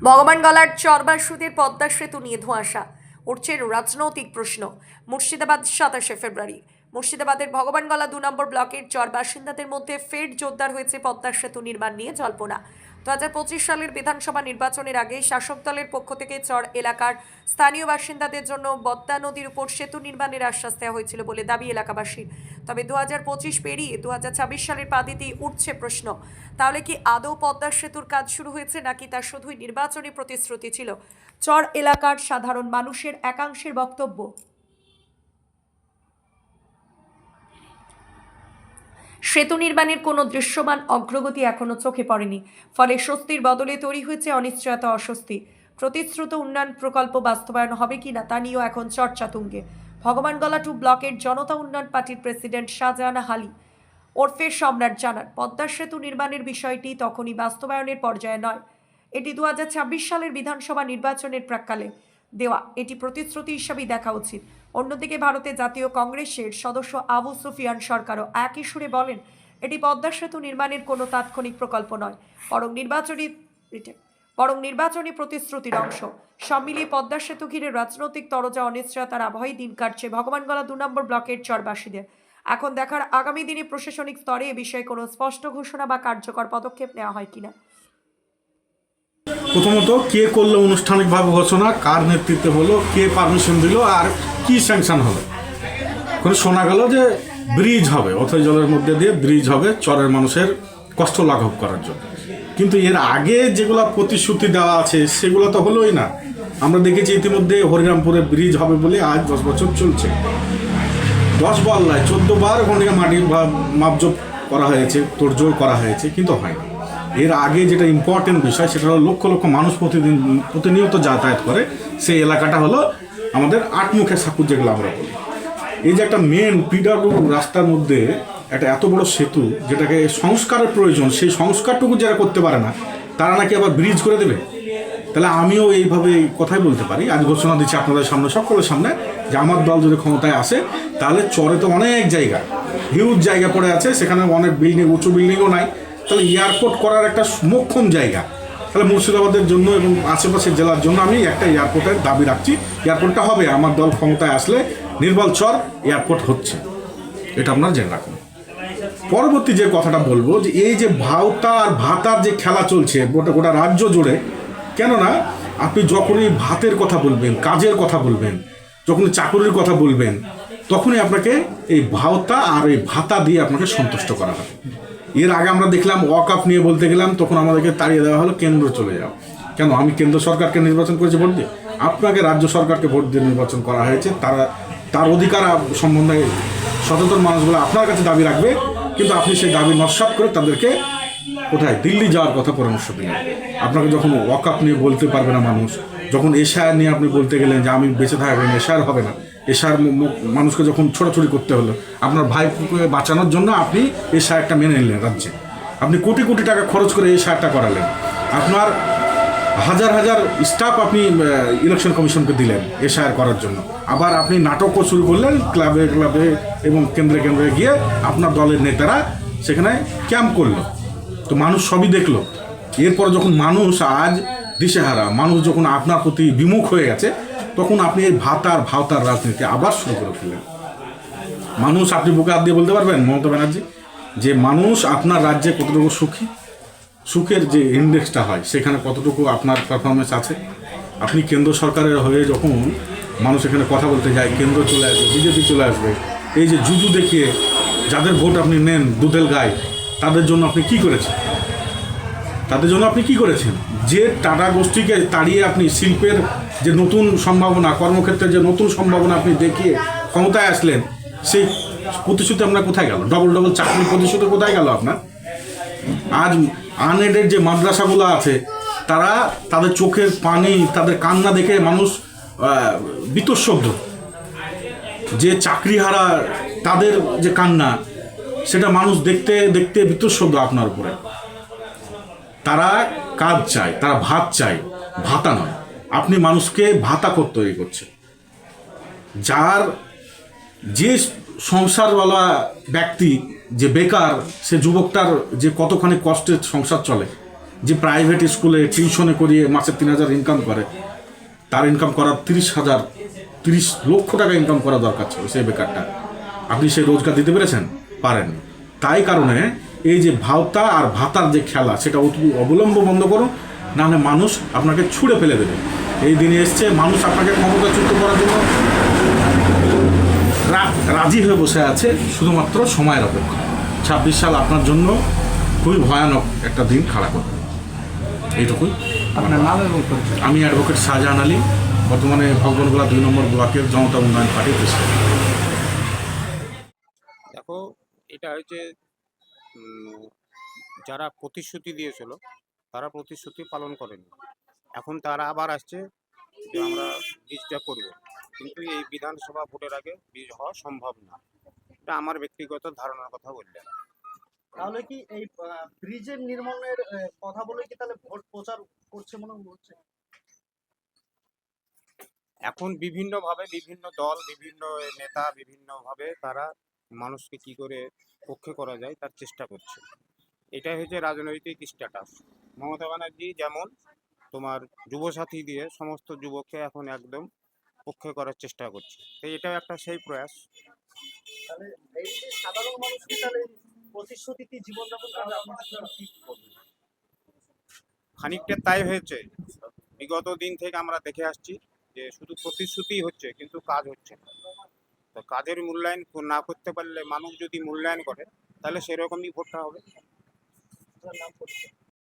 ভগবানগলার চরবাসুদের পদ্মা সেতু নিয়ে ধোঁয়াশা উঠছে রাজনৈতিক প্রশ্ন। মুর্শিদাবাদ 27 ফেব্রুয়ারি মুর্শিদাবাদের ভগবানগলা 2 নম্বর ব্লকের চর বাসিন্দাদের মধ্যে ফের জোরদার হয়েছে পদ্মা সেতু নির্মাণ নিয়ে জল্পনা। 2025 সালের বিধানসভা নির্বাচনের আগে শাসক দলের পক্ষ থেকে চর এলাকার স্থানীয় বাসিন্দাদের জন্য পদ্মা নদীর উপর সেতু নির্মাণের আশ্বাস দেওয়া হয়েছিল বলে দাবি এলাকাবাসীর। তবে 2025 পেরিয়ে 2026 সালের পা দিতেই উঠছে প্রশ্ন, তাহলে কি আদৌ পদ্মা সেতুর কাজ শুরু হয়েছে নাকি তা শুধুই নির্বাচনী প্রতিশ্রুতি ছিল? চর এলাকার সাধারণ মানুষের একাংশের বক্তব্য, সেতু নির্মাণের কোনো দৃশ্যমান অগ্রগতি এখনো চোখে পড়েনি। ফলে স্বস্তির বদলে তৈরি হয়েছে অনিশ্চয়তা, অস্বস্তি। প্রতিশ্রুত উন্নয়ন প্রকল্প বাস্তবায়ন হবে কিনা তা নিয়েও এখন চর্চা তুঙ্গে। ভগবানগলা 2 ব্লকের জনতা উন্নয়ন পার্টির প্রেসিডেন্ট শাহজাহান হালি ওরফে সম্রাট জানান, পদ্মা সেতু নির্মাণের বিষয়টি তখনই বাস্তবায়নের পর্যায়ে নয়। এটি 2026 সালের বিধানসভা নির্বাচনের প্রাক্কালে দেওয়া এটি প্রতিশ্রুতি হিসাবেই দেখা উচিত। অন্যদিকে ভারতের জাতীয় কংগ্রেসের সদস্য আবু সুফিয়ান সরকারও একই সুরে বলেন, এটি পদ্মা সেতু নির্মাণের কোনো তাৎক্ষণিক প্রকল্প নয়, বরং নির্বাচনী প্রতিশ্রুতির অংশ। সব মিলিয়ে পদ্মা সেতু ঘিরে রাজনৈতিক তরজা, অনিশ্চয়তার আবহেই দিন কাটছে ভগবানগলা 2 নম্বর ব্লকের চরবাসীদের। এখন দেখার আগামী দিনে প্রশাসনিক স্তরে এ বিষয়ে কোনো স্পষ্ট ঘোষণা বা কার্যকর পদক্ষেপ নেওয়া হয় কিনা। প্রথমত কে করলো আনুষ্ঠানিকভাবে ঘোষণা, কার নেতৃত্বে হলো, কে পারমিশন দিল, আর কি স্যাংশন হলো? করে শোনা গেল যে ব্রিজ হবে, অথই জলের মধ্যে দিয়ে ব্রিজ হবে চরের মানুষের কষ্ট লাঘব করার জন্য। কিন্তু এর আগে যেগুলো প্রতিশ্রুতি দেওয়া আছে সেগুলো তো হলোই না। আমরা দেখেছি ইতিমধ্যে হরিরামপুরে ব্রিজ হবে বলে আজ 10 বছর চলছে। 10 বল্লায় 14 বার ওখান থেকে মাটির মাপজোপ করা হয়েছে, তোড়জোড় করা হয়েছে, কিন্তু হয়নি। এর আগে যেটা ইম্পর্টেন্ট বিষয় সেটা হলো লক্ষ লক্ষ মানুষ প্রতিনিয়ত যাতায়াত করে সেই এলাকাটা হলো আমাদের আটমুখে সাকুর, যেগুলো আমরা বলি। এই যে একটা মেন পিডাব্লিউ রাস্তার মধ্যে একটা এত বড় সেতু যেটাকে সংস্কারের প্রয়োজন, সেই সংস্কারটুকু যারা করতে পারে না তারা নাকি আবার ব্রিজ করে দেবে। তাহলে আমিও এইভাবে কথাই বলতে পারি, আজ ঘোষণা দিচ্ছি আপনাদের সামনে, সকলের সামনে, যে আমার দল যদি ক্ষমতায় আসে তাহলে চরে তো অনেক জায়গা, হিউজ জায়গা পড়ে আছে, সেখানে অনেক বিল্ডিং, উঁচু বিল্ডিংও নাই। তাহলে এয়ারপোর্ট করার একটা মোক্ষম জায়গা। তাহলে মুর্শিদাবাদের জন্য এবং আশেপাশের জেলার জন্য আমি একটা এয়ারপোর্টের দাবি রাখছি। এয়ারপোর্টটা হবে, আমার দল ক্ষমতায় আসলে নির্মল চর এয়ারপোর্ট হচ্ছে, এটা আপনারা জেনে রাখুন। পরবর্তী যে কথাটা বলবো, যে এই যে ভাওতা আর ভাতার যে খেলা চলছে গোটা রাজ্য জুড়ে, কেননা আপনি যখনই ভাতের কথা বলবেন, কাজের কথা বলবেন, যখনই চাকরির কথা বলবেন, তখনই আপনাকে এই ভাওতা আর এই ভাতা দিয়ে আপনাকে সন্তুষ্ট করা হবে। এর আগে আমরা দেখলাম ওয়াকআপ নিয়ে বলতে গেলাম, তখন আমাদেরকে তাড়িয়ে দেওয়া হলো কেন্দ্র চলে যাও। কেন? আমি কেন্দ্র সরকারকে নির্বাচন করেছি ভোট দিয়ে? আপনাকে রাজ্য সরকারকে ভোট দিয়ে নির্বাচন করা হয়েছে। তার অধিকার সম্বন্ধে সচেতন মানুষগুলো আপনার কাছে দাবি রাখবে, কিন্তু আপনি সেই দাবি নস্যাৎ করে তাদেরকে কোথায় দিল্লি যাওয়ার কথা পরামর্শ দিলেন। আপনাকে যখন ওয়াকআপ নিয়ে বলতে পারবে না মানুষ, যখন এশায়ার নিয়ে আপনি বলতে গেলেন যে আমি বেঁচে থাকবেন, এশায়ার হবে না, এশায়ার মানুষকে যখন ছোটাছুটি করতে হলো, আপনার ভাইকে বাঁচানোর জন্য আপনি এশায়ারটা মেনে নিলেন রাজ্যে। আপনি কোটি কোটি টাকা খরচ করে এশায়ারটা করালেন। আপনার হাজার হাজার স্টাফ আপনি ইলেকশন কমিশনকে দিলেন এশায়ার করার জন্য। আবার আপনি নাটকও শুরু করলেন ক্লাবে ক্লাবে এবং কেন্দ্রে কেন্দ্রে গিয়ে আপনার দলের নেতারা সেখানে ক্যাম্প করলো। তো মানুষ সবই দেখলো। এরপর যখন মানুষ আজ দিশেহারা, মানুষ যখন আপনার প্রতি বিমুখ হয়ে গেছে, তখন আপনি এই ভাওতার রাজনীতি আবার শুরু করে ফেললেন। মানুষ, আপনি বুকে হাত দিয়ে বলতে পারবেন মমতা ব্যানার্জি, যে মানুষ আপনার রাজ্যে কতটুকু সুখী? সুখের যে ইন্ডেক্সটা হয় সেখানে কতটুকু আপনার পারফরমেন্স আছে? আপনি কেন্দ্র সরকারের হয়ে যখন মানুষ এখানে কথা বলতে যায়, কেন্দ্র চলে আসবে, বিজেপি চলে আসবে, এই যে জুজু দেখিয়ে যাদের ভোট আপনি নেন দুধের গায়ে, তাদের জন্য আপনি কি করেছেন? যে টাটা গোষ্ঠীকে তাড়িয়ে আপনি শিল্পের যে নতুন সম্ভাবনা, কর্মক্ষেত্রের যে নতুন সম্ভাবনা আপনি দেখিয়ে ক্ষমতায় আসলেন, সেই প্রতিশ্রুতি আপনার কোথায় গেল? ডবল চাকরির প্রতিশ্রুতি কোথায় গেল আপনার? আজ আনএডেড যে মাদ্রাসাগুলো আছে, তাদের চোখের পানি, তাদের কান্না দেখে মানুষ বীতশ্রদ্ধ। যে চাকরিহারা তাদের যে কান্না, সেটা মানুষ দেখতে দেখতে বীতশ্রদ্ধ আপনার উপরে। তারা কাজ চায়, তারা ভাত চায়, ভাতা নয়। আপনি মানুষকে ভাতা তৈরি করছে। যে সংসারওয়ালা ব্যক্তি, যে বেকার, সে যুবকটার যে কতখানি কষ্টের সংসার চলে, যে প্রাইভেট স্কুলে টিউশনে করিয়ে মাসে 3,000 ইনকাম করে, তার ইনকাম করার 30 লক্ষ টাকা ইনকাম করা দরকার ছিল সেই বেকারটা। আপনি সেই রোজগার দিতে পেরেছেন? পারেননি। তাই কারণে এই যে ভাওতা আর ভাতার যে খেলা, সেটা অবলম্ব বন্ধ করুন, নাহলে মানুষ আপনাকে ছুঁড়ে ফেলে দেবে। এই দিনে এসছে, মানুষ আপনাকে ক্ষমতাচ্যুত করার জন্য রাজি হয়ে বসে আছে, শুধুমাত্র সময়ের অপেক্ষা। 26 সাল আপনার জন্য খুবই ভয়ানক একটা দিন খাড়া করবে, এইটুকুই। আপনার নাম এবং পরিচয়? আমি অ্যাডভোকেট শাহজাহান আলী, বর্তমানে ভগবানগোলা 2 নম্বর ব্লকের জনতা উন্নয়ন পার্টির প্রেসিডেন্ট। দেখো, এটা হচ্ছে যারা প্রতিশ্রুতি দিয়েছিল তারা প্রতিশ্রুতি পালন করেনি। এখন তারা আবার আসছে যে আমরা বীজটা করব, কিন্তু এই বিধানসভা ভোটের আগে বীজ হওয়া সম্ভব না। এটা আমার ব্যক্তিগত ধারণার কথা বললেন। তাহলে কি এই ব্রিজের নির্মাণের কথা বলে কি তাহলে ভোট প্রচার করছে মনে হচ্ছে? এখন বিভিন্নভাবে বিভিন্ন দল, বিভিন্ন নেতা বিভিন্নভাবে তারা মানুষকে কি করে পক্ষে করা যায় তার চেষ্টা করছে। এটাই হচ্ছে রাজনৈতিক স্ট্যাটাস। মমতা ব্যানার্জি যেমন তোমার যুবসাথী দিয়ে সমস্ত যুবককে এখন একদম পক্ষে করার চেষ্টা করছে, তো এটাও একটা সেই প্রয়াস। তাহলে এই যে সাধারণ মানুষ কি তাহলে প্রতিশ্রুতি কি জীবনযাপন করবে, আপনাদের কি করবে? খানিকটা তাই হয়েছে। বিগত দিন থেকে আমরা দেখে আসছি যে শুধু প্রতিশ্রুতি হচ্ছে কিন্তু কাজ হচ্ছে না। তো কাজের মূল্যায়ন না করতে পারলে, মানুষ যদি মূল্যায়ন করে, তাহলে সেরকমই ভোটটা হবে। আপনার নাম পরিচয়?